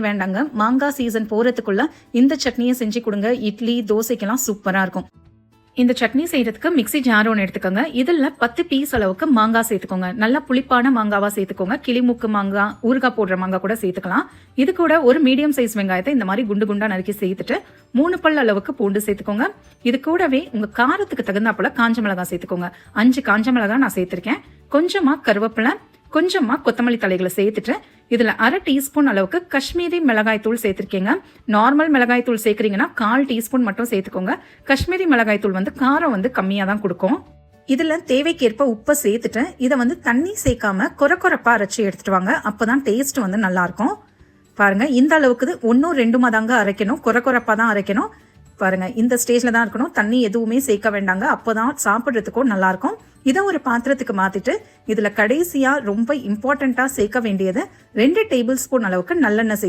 வேண்டாங்க. மாங்காய் சீசன் போறதுக்குள்ள இந்த சட்னியை செஞ்சு கொடுங்க. இட்லி தோசைக்கெல்லாம் சூப்பரா இருக்கும். இந்த சட்னி செய்யறதுக்கு மிக்ஸி ஜார் ஒன்று எடுத்துக்கோங்க. இதுல 10 பீஸ் அளவுக்கு மாங்காய் சேர்த்துக்கோங்க. நல்லா புளிப்பான மாங்காவா சேர்த்துக்கோங்க. கிளிமூக்கு மாங்காய், ஊறுகாய் போடுற மாங்காய் கூட சேர்த்துக்கலாம். இது கூட ஒரு மீடியம் சைஸ் வெங்காயத்தை இந்த மாதிரி குண்டு குண்டா நறுக்கி சேர்த்துட்டு 3 பல் அளவுக்கு பூண்டு சேர்த்துக்கோங்க. இது கூடவே உங்க காரத்துக்கு தகுந்தாப்புல காஞ்ச மிளகாய் சேர்த்துக்கோங்க. 5 காஞ்ச மிளகாய் நான் சேர்த்திருக்கேன். கொஞ்சமா கருவேப்பிலை, கொஞ்சமா கொத்தமல்லி தலைகளை சேர்த்துட்டு இதுல 1/2 டீஸ்பூன் அளவுக்கு காஷ்மீரி மிளகாய் தூள் சேர்த்திருக்கீங்க. நார்மல் மிளகாய் தூள் சேர்க்கறீங்கன்னா 1/4 டீஸ்பூன் மட்டும் சேர்த்துக்கோங்க. காஷ்மீரி மிளகாய் தூள் காரம் கம்மியா தான் கொடுக்கும். இதுல தேவைக்கேற்ப உப்பை சேர்த்துட்டு இதை தண்ணி சேர்க்காம கொரப்பா அரைச்சி எடுத்துட்டு வாங்க. அப்பதான் டேஸ்ட் நல்லா இருக்கும். பாருங்க, இந்த அளவுக்கு 1-2 தாங்க அரைக்கணும். கொரப்பா தான் அரைக்கணும். பாருங்க, இந்த ஸ்டேஜ்ல தான் இருக்கணும். தண்ணி எதுவுமே சேர்க்க வேண்டாங்க. அப்போதான் சாப்பிட்றதுக்கும் நல்லா இருக்கும். இதை ஒரு பாத்திரத்துக்கு மாத்திட்டு இதுல கடைசியா ரொம்ப இம்பார்ட்டண்டா சேர்க்க வேண்டியது 2 டேபிள் ஸ்பூன் அளவுக்கு நல்லெண்ணெய் சேர்த்து